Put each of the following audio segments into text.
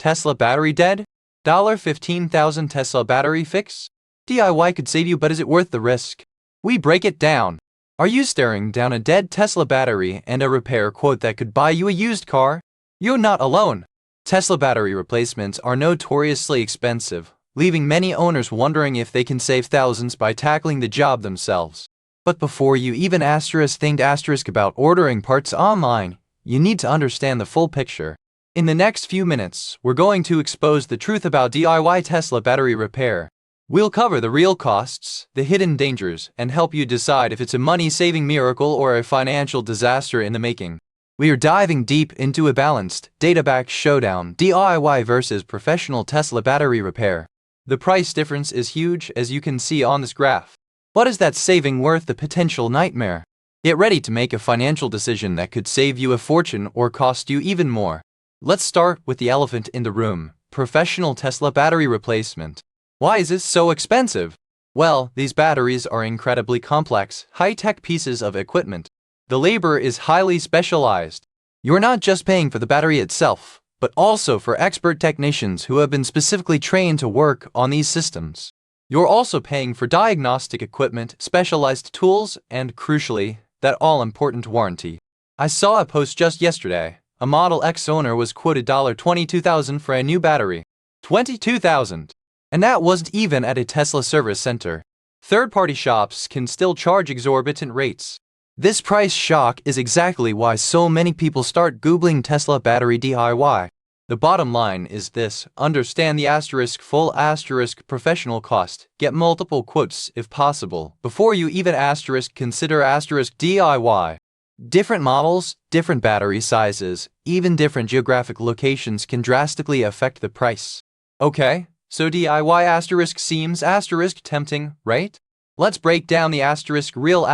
Tesla battery dead? $15,000 Tesla battery fix? DIY could save you, but is it worth the risk? We break it down. Are you staring down a dead Tesla battery and a repair quote that could buy you a used car? You're not alone. Tesla battery replacements are notoriously expensive, leaving many owners wondering if they can save thousands by tackling the job themselves. But before you even think about ordering parts online, you need to understand the full picture. In the next few minutes, we're going to expose the truth about DIY Tesla battery repair. We'll cover the real costs, the hidden dangers, and help you decide if it's a money-saving miracle or a financial disaster in the making. We are diving deep into a balanced, data-backed showdown: DIY versus professional Tesla battery repair. The price difference is huge, as you can see on this graph. But is that saving worth the potential nightmare? Get ready to make a financial decision that could save you a fortune or cost you even more. Let's start with the elephant in the room: professional Tesla battery replacement. Why is this so expensive? Well, these batteries are incredibly complex, high-tech pieces of equipment. The labor is highly specialized. You're not just paying for the battery itself, but also for expert technicians who have been specifically trained to work on these systems. You're also paying for diagnostic equipment, specialized tools, and, crucially, that all-important warranty. I saw a post just yesterday. A Model X owner was quoted $22,000 for a new battery. $22,000! And that wasn't even at a Tesla service center. Third-party shops can still charge exorbitant rates. This price shock is exactly why so many people start Googling Tesla battery DIY. The bottom line is this: understand the full professional cost. Get multiple quotes if possible before you even consider DIY. Different models, different battery sizes, even different geographic locations can drastically affect the price. Okay, so DIY seems tempting, right? Let's break down the real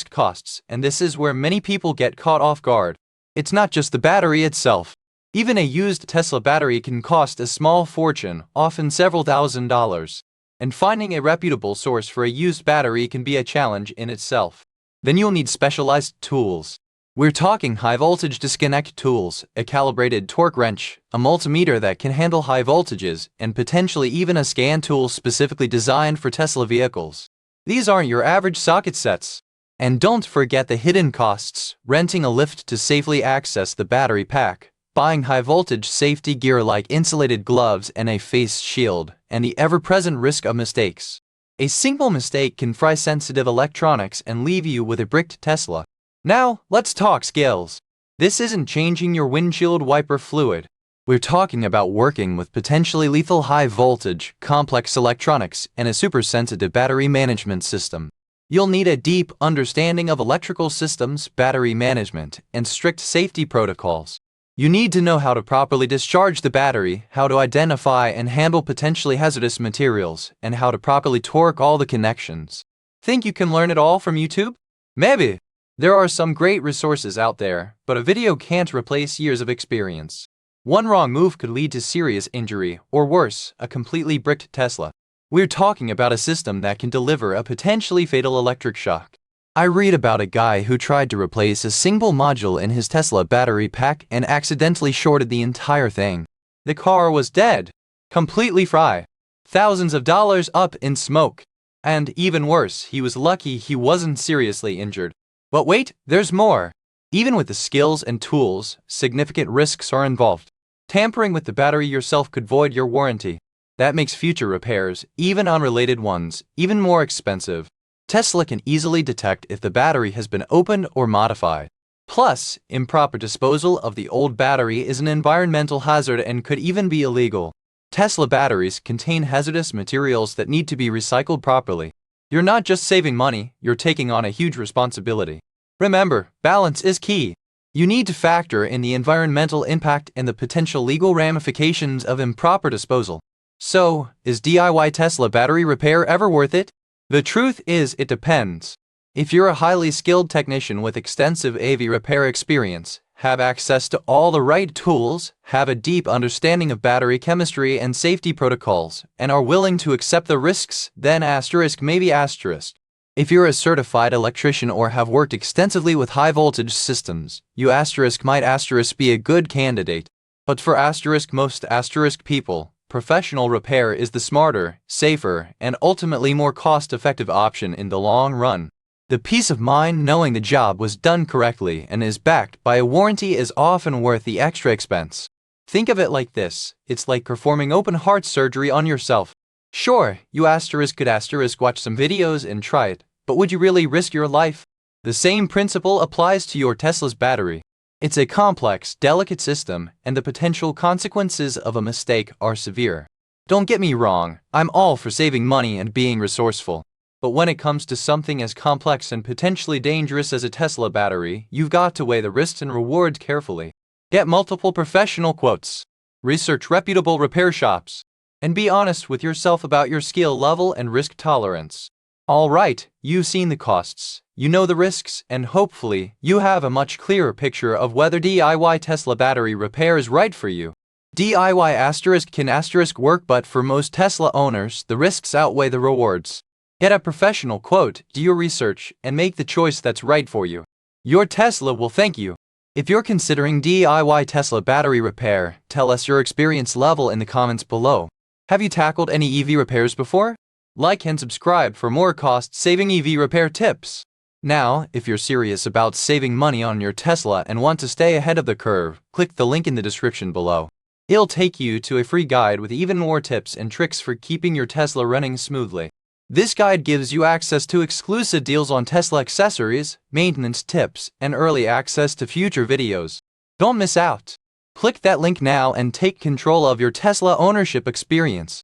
costs, and this is where many people get caught off guard. It's not just the battery itself. Even a used Tesla battery can cost a small fortune, often several $1,000s. And finding a reputable source for a used battery can be a challenge in itself. Then you'll need specialized tools. We're talking high-voltage disconnect tools, a calibrated torque wrench, a multimeter that can handle high voltages, and potentially even a scan tool specifically designed for Tesla vehicles. These aren't your average socket sets. And don't forget the hidden costs: renting a lift to safely access the battery pack, buying high-voltage safety gear like insulated gloves and a face shield, and the ever-present risk of mistakes. A single mistake can fry sensitive electronics and leave you with a bricked Tesla. Now, let's talk scales. This isn't changing your windshield wiper fluid. We're talking about working with potentially lethal high-voltage, complex electronics and a super-sensitive battery management system. You'll need a deep understanding of electrical systems, battery management, and strict safety protocols. You need to know how to properly discharge the battery, how to identify and handle potentially hazardous materials, and how to properly torque all the connections. Think you can learn it all from YouTube? Maybe. There are some great resources out there, but a video can't replace years of experience. One wrong move could lead to serious injury, or worse, a completely bricked Tesla. We're talking about a system that can deliver a potentially fatal electric shock. I read about a guy who tried to replace a single module in his Tesla battery pack and accidentally shorted the entire thing. The car was dead. Completely fried. Thousands of dollars up in smoke. And even worse, he was lucky he wasn't seriously injured. But wait, there's more. Even with the skills and tools, significant risks are involved. Tampering with the battery yourself could void your warranty. That makes future repairs, even unrelated ones, even more expensive. Tesla can easily detect if the battery has been opened or modified. Plus, improper disposal of the old battery is an environmental hazard and could even be illegal. Tesla batteries contain hazardous materials that need to be recycled properly. You're not just saving money, you're taking on a huge responsibility. Remember, balance is key. You need to factor in the environmental impact and the potential legal ramifications of improper disposal. So, is DIY Tesla battery repair ever worth it? The truth is, it depends. If you're a highly skilled technician with extensive AV repair experience, have access to all the right tools, have a deep understanding of battery chemistry and safety protocols, and are willing to accept the risks, then maybe. If you're a certified electrician or have worked extensively with high voltage systems, you might be a good candidate. But for most people, professional repair is the smarter, safer, and ultimately more cost-effective option in the long run. The peace of mind knowing the job was done correctly and is backed by a warranty is often worth the extra expense. Think of it like this: it's like performing open-heart surgery on yourself. Sure, you could watch some videos and try it, but would you really risk your life? The same principle applies to your Tesla's battery. It's a complex, delicate system, and the potential consequences of a mistake are severe. Don't get me wrong, I'm all for saving money and being resourceful. But when it comes to something as complex and potentially dangerous as a Tesla battery, you've got to weigh the risks and rewards carefully. Get multiple professional quotes. Research reputable repair shops. And be honest with yourself about your skill level and risk tolerance. Alright, you've seen the costs, you know the risks, and hopefully, you have a much clearer picture of whether DIY Tesla battery repair is right for you. DIY can work, but for most Tesla owners, the risks outweigh the rewards. Get a professional quote, do your research, and make the choice that's right for you. Your Tesla will thank you. If you're considering DIY Tesla battery repair, tell us your experience level in the comments below. Have you tackled any EV repairs before? Like and subscribe for more cost-saving EV repair tips. Now, if you're serious about saving money on your Tesla and want to stay ahead of the curve, click the link in the description below. It'll take you to a free guide with even more tips and tricks for keeping your Tesla running smoothly. This guide gives you access to exclusive deals on Tesla accessories, maintenance tips, and early access to future videos. Don't miss out. Click that link now and take control of your Tesla ownership experience.